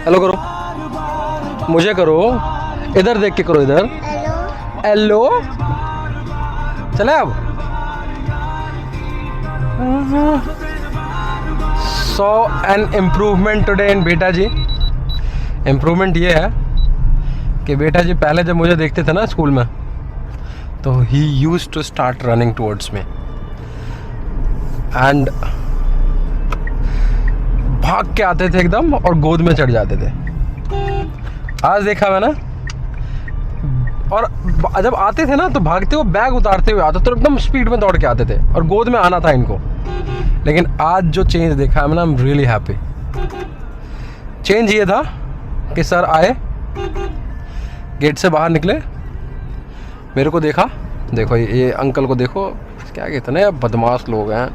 Hello करो, मुझे करो, इधर देख के करो, इधर। हेलो चले अब। सो एन इम्प्रूवमेंट टुडे इन बेटा जी। इम्प्रूवमेंट ये है कि बेटा जी पहले जब मुझे देखते थे ना स्कूल में, तो ही use to start running towards me and भाग के आते थे एकदम और गोद में चढ़ जाते थे। आज देखा मैंने, और जब आते थे ना तो भागते हुए बैग उतारते हुए आते, तो एकदम स्पीड में दौड़ के आते थे और गोद में आना था इनको। लेकिन आज जो चेंज देखा है मैंने, I am really happy. Change ये था कि सर आए, गेट से बाहर निकले, मेरे को देखा, देखो ये अंकल को देखो, क्या कितने बदमाश लोग हैं,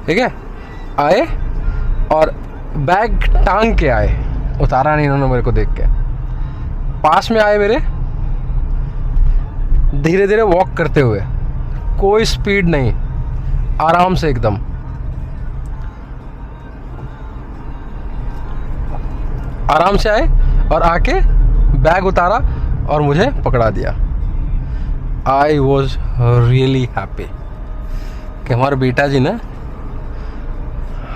ठीक है। आए और बैग टांग के आए, उतारा नहीं इन्होंने मेरे को देख के। पास में आए मेरे, धीरे धीरे वॉक करते हुए, कोई स्पीड नहीं, आराम से एकदम। आराम से आए और आके बैग उतारा और मुझे पकड़ा दिया। आई वॉज रियली हैप्पी कि हमारे बेटा जी ने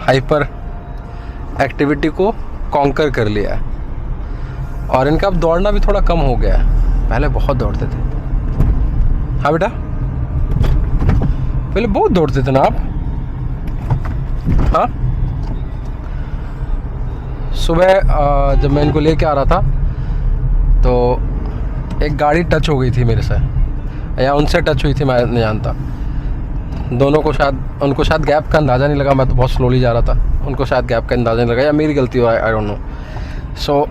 हाइपर एक्टिविटी को कॉन्कर कर लिया है और इनका अब दौड़ना भी थोड़ा कम हो गया है। पहले बहुत दौड़ते थे। हाँ बेटा, पहले बहुत दौड़ते थे ना आप। हाँ, सुबह जब मैं इनको लेके आ रहा था तो एक गाड़ी टच हो गई थी मेरे से, या उनसे टच हुई थी, मैं नहीं जानता। दोनों को शायद, उनको शायद गैप का अंदाज़ा नहीं लगा, मैं तो बहुत स्लोली जा रहा था, उनको शायद गैप का अंदाज़ा नहीं लगा, या मेरी गलती हो, आई डोंट नो। सो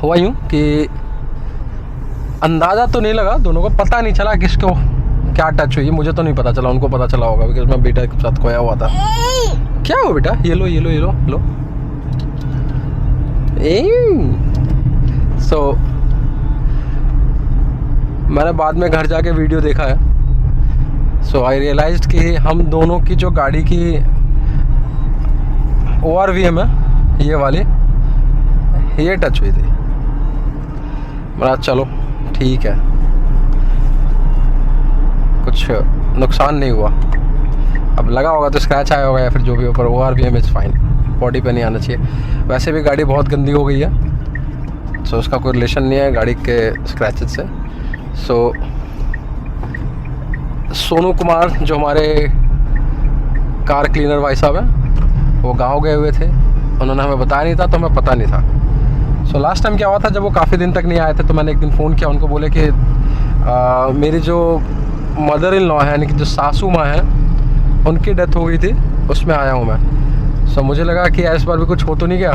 हुआ यूँ कि अंदाज़ा तो नहीं लगा, दोनों को पता नहीं चला किसको क्या टच हुई, मुझे तो नहीं पता चला, उनको पता चला होगा बिकॉज मैं बेटा के साथ खोया हुआ था। क्या हो बेटा, ये लो ये लो ये लो लो। सो मैंने बाद में घर जाके वीडियो देखा है। सो आई रियलाइज्ड कि हम दोनों की जो गाड़ी की ORVM है, ये वाली, ये टच हुई थी। मेरा चलो ठीक है, कुछ नुकसान नहीं हुआ। अब लगा होगा तो स्क्रैच आया होगा या फिर जो भी हो, पर ORVM इज़ फाइन, बॉडी पे नहीं आना चाहिए। वैसे भी गाड़ी बहुत गंदी हो गई है, सो उसका कोई रिलेशन नहीं है गाड़ी के स्क्रैचेस से। सो सोनू कुमार जो हमारे कार क्लीनर भाई साहब हैं, वो गांव गए हुए थे, उन्होंने हमें बताया नहीं था, तो हमें पता नहीं था। सो लास्ट टाइम क्या हुआ था, जब वो काफ़ी दिन तक नहीं आए थे, तो मैंने एक दिन फ़ोन किया उनको, बोले कि मेरी जो मदर इन लॉ है, यानी कि जो सासू माँ हैं, उनकी डेथ हो गई थी, उसमें आया हूँ मैं। सो मुझे लगा कि इस बार भी कुछ हो तो नहीं गया।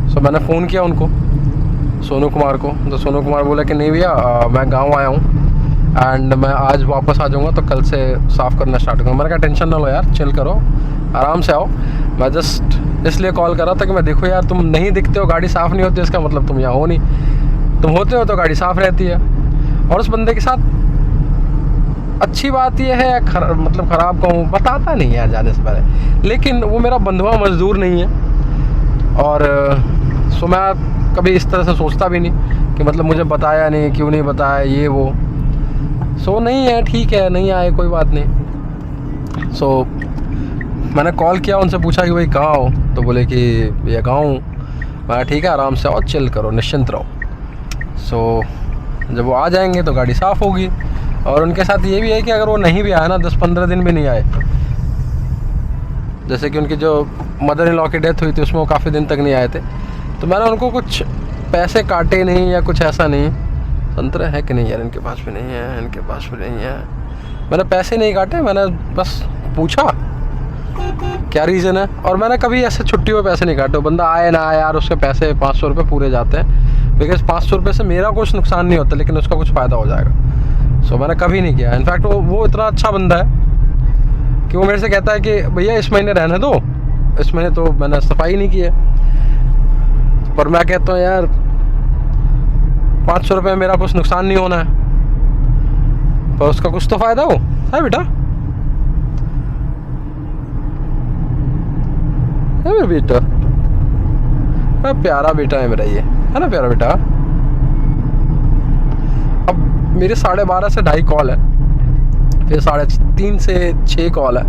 सो मैंने फ़ोन किया उनको, सोनू कुमार को, तो सोनू कुमार बोला कि नहीं भैया, मैं गाँव आया हूँ एंड मैं आज वापस आ जाऊँगा, तो कल से साफ़ करना स्टार्ट करूँगा। मैंने कहा टेंशन ना लो यार, चिल करो, आराम से आओ। मैं जस्ट इसलिए कॉल कर रहा था कि मैं देखो यार, तुम नहीं दिखते हो, गाड़ी साफ़ नहीं होती, इसका मतलब तुम यहाँ हो नहीं, तुम होते हो तो गाड़ी साफ़ रहती है। और उस बंदे के साथ अच्छी बात यह है, मतलब ख़राब कहूँ, बताता नहीं यार जाने से पहले, लेकिन वो मेरा बंधुआ मजदूर नहीं है, और सो मैं कभी इस तरह से सोचता भी नहीं कि मतलब मुझे बताया नहीं, क्यों नहीं बताया, ये वो। सो नहीं है, ठीक है, नहीं आए, कोई बात नहीं। सो मैंने कॉल किया, उनसे पूछा कि भाई कहाँ हो, तो बोले कि ये गाँव हूँ। मैं ठीक है, आराम से आओ, चिल करो, निश्चिंत रहो। सो जब वो आ जाएंगे तो गाड़ी साफ़ होगी। और उनके साथ ये भी है कि अगर वो नहीं भी आया ना, 10-15 दिन भी नहीं आए, जैसे कि उनकी जो मदर इन लॉ की डेथ हुई थी, उसमें वो काफ़ी दिन तक नहीं आए थे, तो मैंने उनको कुछ पैसे काटे नहीं या कुछ ऐसा नहीं। संतरे है कि नहीं यार, इनके पास भी नहीं है, इनके पास भी नहीं है। मैंने पैसे नहीं काटे, मैंने बस पूछा क्या रीज़न है, और मैंने कभी ऐसे छुट्टी हुए पैसे नहीं काटे। बंदा आए ना आए यार, उसके पैसे 500 रुपये पूरे जाते हैं, बिकॉज 500 रुपये से मेरा कुछ नुकसान नहीं होता, लेकिन उसका कुछ फ़ायदा हो जाएगा। सो मैंने कभी नहीं किया। इनफैक्ट वो इतना अच्छा बंदा है कि वो मेरे से कहता है कि भैया इस महीने रहने दो, इस महीने तो मैंने सफाई नहीं की है। पर मैं कहता हूँ यार 500 रुपये मेरा कुछ नुकसान नहीं होना है, पर उसका कुछ तो फ़ायदा हो, है बेटा। मेरा बेटा, प्यारा बेटा है मेरा, ये है ना प्यारा बेटा। अब मेरे 12:30 से 2:30 कॉल है, फिर 3:30 से 6 कॉल है,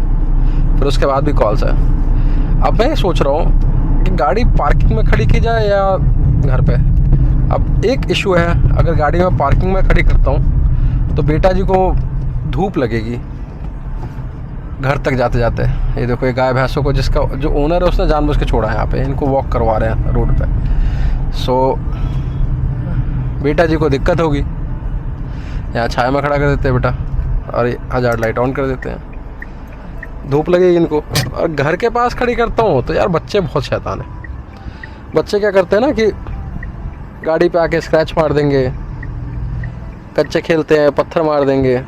फिर उसके बाद भी कॉल्स है। अब मैं सोच रहा हूँ कि गाड़ी पार्किंग में खड़ी की जाए या घर पे। अब एक इशू है, अगर गाड़ी में पार्किंग में खड़ी करता हूँ तो बेटा जी को धूप लगेगी घर तक जाते जाते। ये देखो, ये गाय भैंसों को, जिसका जो ओनर है उसने जानबूझ के छोड़ा है यहाँ पे, इनको वॉक करवा रहे हैं रोड पे। सो बेटा जी को दिक्कत होगी, यहाँ छाया में खड़ा कर देते हैं बेटा, और हज़ार लाइट ऑन कर देते हैं, धूप लगेगी इनको। और घर के पास खड़ी करता हूँ तो यार बच्चे बहुत शैतान हैं। बच्चे क्या करते हैं ना कि गाड़ी पे आके स्क्रैच मार देंगे, कच्चे खेलते हैं, पत्थर मार देंगे।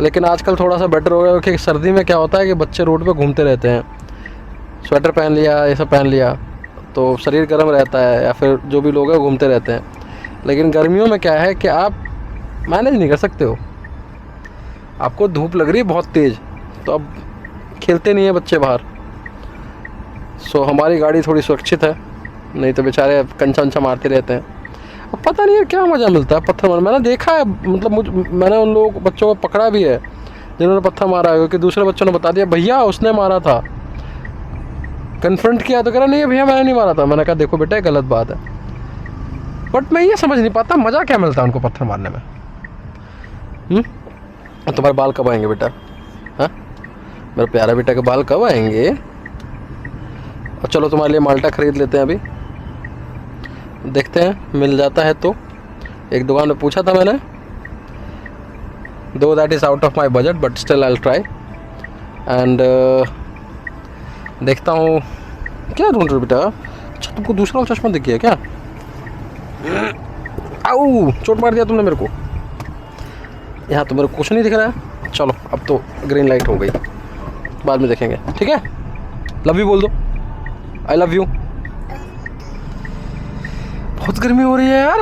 लेकिन आजकल थोड़ा सा बेटर हो गया, क्योंकि सर्दी में क्या होता है कि बच्चे रोड पे घूमते रहते हैं, स्वेटर पहन लिया, ये सब पहन लिया तो शरीर गर्म रहता है, या फिर जो भी लोग हैं घूमते रहते हैं। लेकिन गर्मियों में क्या है कि आप मैनेज नहीं कर सकते हो, आपको धूप लग रही है बहुत तेज़, तो अब खेलते नहीं हैं बच्चे बाहर। सो हमारी गाड़ी थोड़ी सुरक्षित है, नहीं तो बेचारे कंचा वंचा मारते रहते हैं। अब पता नहीं है क्या मज़ा मिलता है पत्थर मार। मैंने देखा है, मतलब मैंने उन लोग बच्चों को पकड़ा भी है जिन्होंने पत्थर मारा है, क्योंकि दूसरे बच्चों ने बता दिया भैया उसने मारा था। कन्फ्रंट किया तो कह रहा नहीं भैया मैंने नहीं मारा था। मैंने कहा देखो बेटा गलत बात है। बट मैं ये समझ नहीं पाता मज़ा क्या मिलता है उनको पत्थर मारने में। तुम्हारे बाल कब आएंगे बेटा? हाँ, मेरे प्यारा बेटा के बाल कब आएंगे? और चलो तुम्हारे लिए माल्टा ख़रीद लेते हैं, अभी देखते हैं मिल जाता है तो। एक दुकान में पूछा था मैंने, दो that is out of my budget, but still I will try. And देखता हूँ क्या ढूंढ रहे बेटा। अच्छा तुमको दूसरा चश्मा दिख गया क्या? आऊ, चोट मार दिया तुमने मेरे को। यहाँ तो मेरे को कुछ नहीं दिख रहा है। चलो अब तो ग्रीन लाइट हो गई, बाद में देखेंगे, ठीक है? लव यू बोल दो, आई लव यू। बहुत गर्मी हो रही है यार।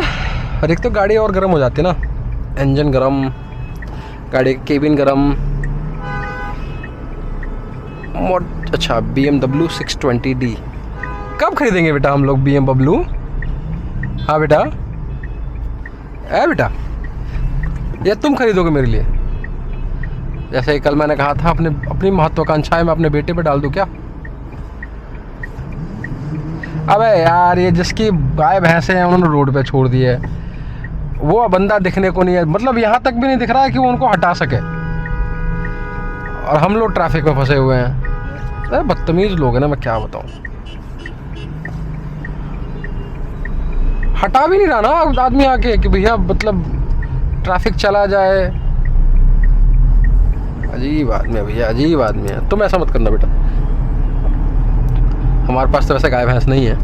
और एक तो गाड़ी और गर्म हो जाती है ना, इंजन गर्म, गाड़ी की केबिन गर्म। अच्छा BMW 620D कब खरीदेंगे बेटा हम लोग BMW? हाँ बेटा, है बेटा, या तुम खरीदोगे मेरे लिए? जैसे कल मैंने कहा था अपनी महत्वाकांक्षाएं मैं अपने बेटे पे डाल दूं क्या? अबे यार, ये जिसकी गाय भैंसे हैं उन्होंने रोड पे छोड़ दी है, वो बंदा दिखने को नहीं है, मतलब यहाँ तक भी नहीं दिख रहा है कि वो उनको हटा सके, और हम लोग ट्रैफिक में फंसे हुए हैं। अरे बदतमीज़ लोग हैं ना, मैं क्या बताऊँ। हटा भी नहीं रहा ना आदमी आके कि भैया मतलब ट्रैफिक चला जाए। अजीब आदमी है भैया, अजीब आदमी है। तुम ऐसा मत करना बेटा। हमारे पास तो वैसे गाय भैंस नहीं है,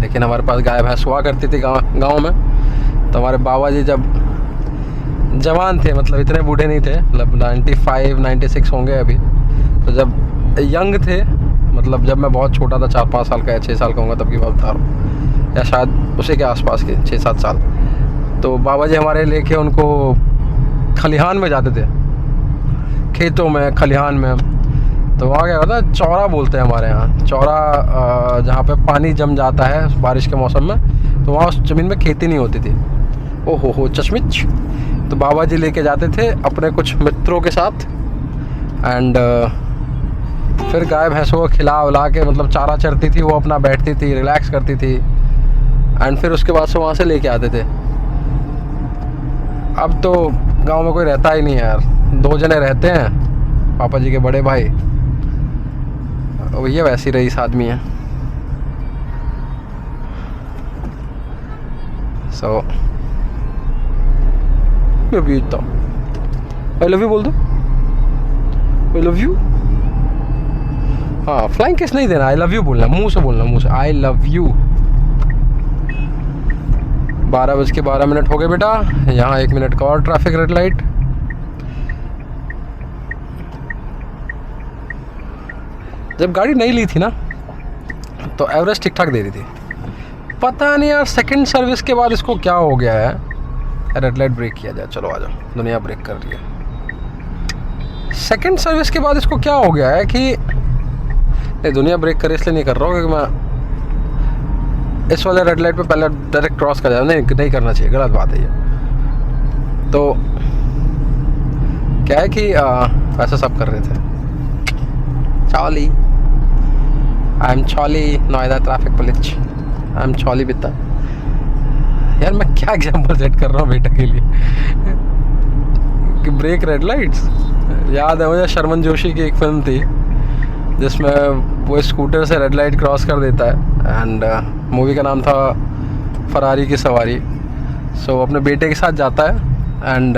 लेकिन हमारे पास गाय भैंस हुआ करती थी गांव में। तो हमारे बाबा जी जब जवान थे, मतलब इतने बूढ़े नहीं थे, मतलब 95-96 होंगे अभी, तो जब यंग थे, मतलब जब मैं बहुत छोटा था, 4-5 साल का या 6 साल का होगा तब की बात बता रहा हूँ, या शायद उसी के आसपास के 6-7 साल। तो बाबा जी हमारे लेके उनको खलिहान में जाते थे, खेतों में, खलिहान में। तो वहाँ क्या होता है, चौरा बोलते हैं हमारे यहाँ, चौरा जहाँ पे पानी जम जाता है बारिश के मौसम में, तो वहाँ उस ज़मीन में खेती नहीं होती थी। ओहो हो चश्मिच। तो बाबा जी लेके जाते थे अपने कुछ मित्रों के साथ, एंड फिर गाय भैंसों को खिला उला के, मतलब चारा चरती थी, वो अपना बैठती थी, रिलैक्स करती थी, एंड फिर उसके बाद से वहाँ से लेके आते थे। अब तो गांव में कोई रहता ही नहीं है यार, 2 जने रहते हैं, पापा जी के बड़े भाई, ये वैसी रईस आदमी है। सो मैं बीतता हूँ। आई लव यू बोल दो, आई लव यू। हाँ, फ्लाइंग किस नहीं देना, आई लव यू बोलना, मुंह से बोलना, मुंह से आई लव यू। 12:12 हो गए बेटा। यहाँ 1 मिनट का और ट्रैफिक रेड लाइट। जब गाड़ी नहीं ली थी ना, तो एवरेज ठीक ठाक दे रही थी। पता नहीं यार, सेकंड सर्विस के बाद इसको क्या हो गया है। रेड लाइट ब्रेक किया जाए, चलो आ जाओ, दुनिया ब्रेक कर रही है। सेकंड सर्विस के बाद इसको क्या हो गया है कि नहीं, दुनिया ब्रेक करे इसलिए नहीं कर रहा हूँ क्योंकि मैं इस वाले रेड लाइट पे पहले डायरेक्ट क्रॉस कर जाता। नहीं करना चाहिए, गलत बात है ये। तो क्या है कि वैसे सब कर रहे थे। Chauli, I am Chauli, Noida traffic police, I am Chauli बिता। यार मैं क्या एग्जांपल सेट कर रहा हूँ बेटा के लिए कि ब्रेक रेड लाइट्स। याद है मुझे शर्मन जोशी की एक फिल्म थी जिसमें वो स्कूटर से रेड लाइट क्रॉस कर देता है एंड मूवी का नाम था फरारी की सवारी। सो अपने बेटे के साथ जाता है एंड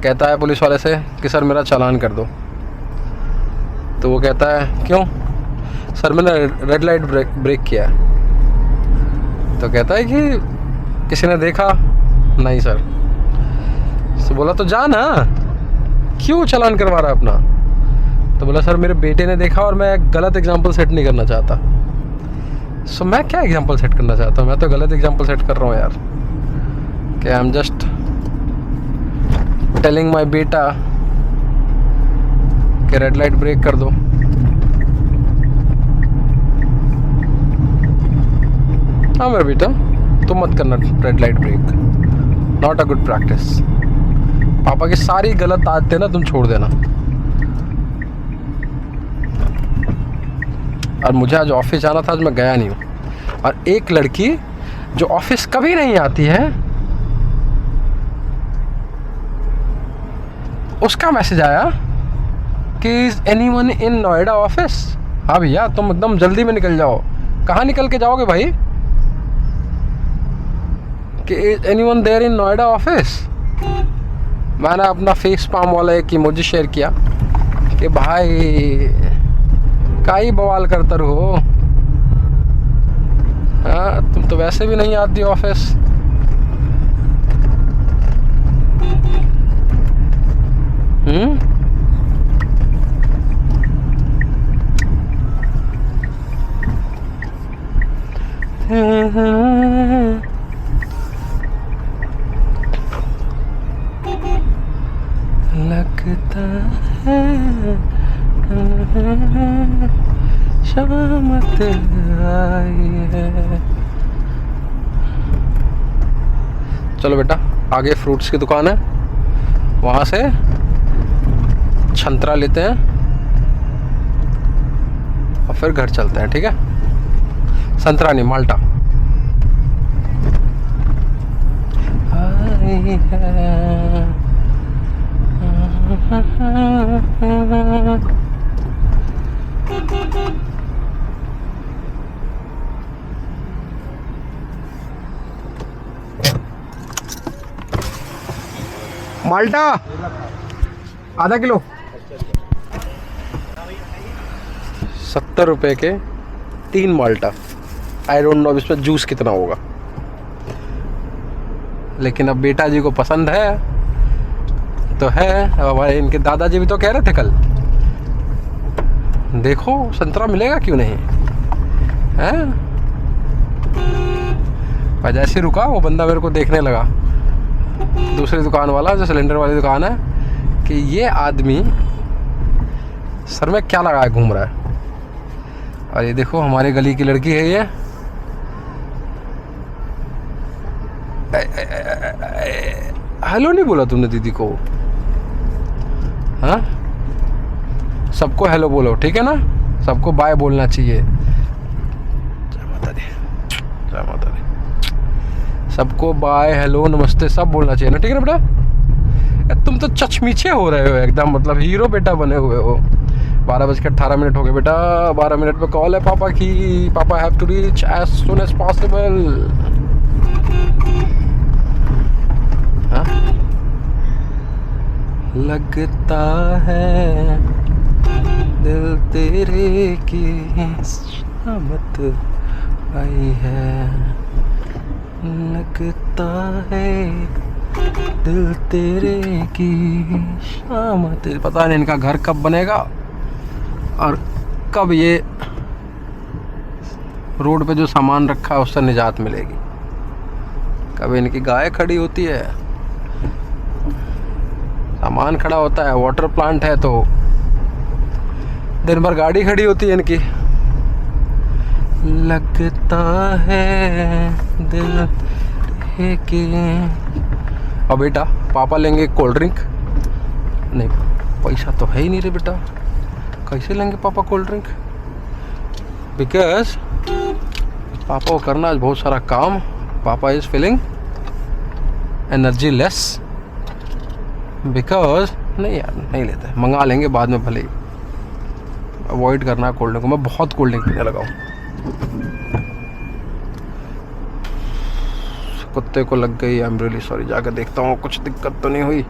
कहता है पुलिस वाले से कि सर मेरा चालान कर दो। तो वो कहता है क्यों? सर मैंने रेड लाइट ब्रेक किया है। तो कहता है कि किसी ने देखा? नहीं सर। तो बोला तो जा ना, क्यों चालान करवा रहा है अपना? तो बोला सर मेरे बेटे ने देखा और मैं गलत एग्जांपल सेट नहीं करना चाहता। सो मैं क्या एग्जांपल सेट करना चाहता हूँ? मैं तो गलत एग्जांपल सेट कर रहा हूँ यार कि I am just telling my बेटा कि रेड लाइट ब्रेक कर दो। हाँ मेरा बेटा तुम मत करना red light break, not a good practice. पापा की सारी गलत आदतें ना तुम छोड़ देना। और मुझे आज ऑफिस जाना था, आज मैं गया नहीं हूँ। और एक लड़की जो ऑफिस कभी नहीं आती है, उसका मैसेज आया कि एनीवन इन नोएडा ऑफिस। हाँ भैया तुम एकदम जल्दी में निकल जाओ। कहाँ निकल के जाओगे भाई? कि anyone there in Noida office. मैंने अपना फेस पाम वाला एक इमोजी शेयर किया कि भाई का ही बवाल करते रहो, हाँ तुम तो वैसे भी नहीं आती ऑफिस। लगता है शामत आई है। चलो बेटा आगे फ्रूट्स की दुकान है, वहाँ से संतरा लेते हैं और फिर घर चलते हैं, ठीक है? संतरा नहीं, माल्टा। आई है माल्टा आधा किलो 70 रुपए के 3 माल्टा। आई डोंट नो अब इसमें जूस कितना होगा, लेकिन अब बेटा जी को पसंद है तो है। अब हमारे इनके दादाजी भी तो कह रहे थे कल, देखो संतरा मिलेगा क्यों नहीं हैं। और जैसे रुका वो बंदा मेरे को देखने लगा, दूसरी दुकान वाला जो सिलेंडर वाली दुकान है, कि ये आदमी सर में क्या लगाए घूम रहा है। और ये देखो हमारे गली की लड़की है ये, हेलो नहीं बोला तुमने दीदी को? हाँ सबको हेलो बोलो, ठीक है ना? सबको बाय बोलना चाहिए। जय माता दी, जय माता दी। सबको बाय हेलो नमस्ते सब बोलना चाहिए ना, ठीक है ना बेटा? तुम तो चचमीचे हो रहे हो एकदम, मतलब हीरो बेटा बने हुए हो। 12:18 हो गए बेटा, 12 मिनट पे कॉल है पापा की। पापा have to reach as soon as possible. हाँ लगता है दिल तेरे की शामत आई है। लगता है दिल तेरे की शामत। पता नहीं इनका घर कब बनेगा और कब ये रोड पे जो सामान रखा है उससे निजात मिलेगी। कब इनकी गाय खड़ी होती है, सामान खड़ा होता है, वाटर प्लांट है तो दिन भर गाड़ी खड़ी होती है इनकी। लगता है दिल के। और बेटा पापा लेंगे कोल्ड ड्रिंक। नहीं पैसा तो है ही नहीं रे बेटा, कैसे लेंगे पापा कोल्ड ड्रिंक? बिकॉज पापा को करना आज बहुत सारा काम। पापा is feeling energy less. Because नहीं यार नहीं लेते, मंगा लेंगे बाद में भले ही। अवॉइड करना है कोल्ड ड्रिंक को। मैं बहुत कोल्ड ड्रिंक पीने लगा हूँ। कुत्ते को लग गई। I am really sorry. जाकर देखता हूँ कुछ दिक्कत तो नहीं हुई।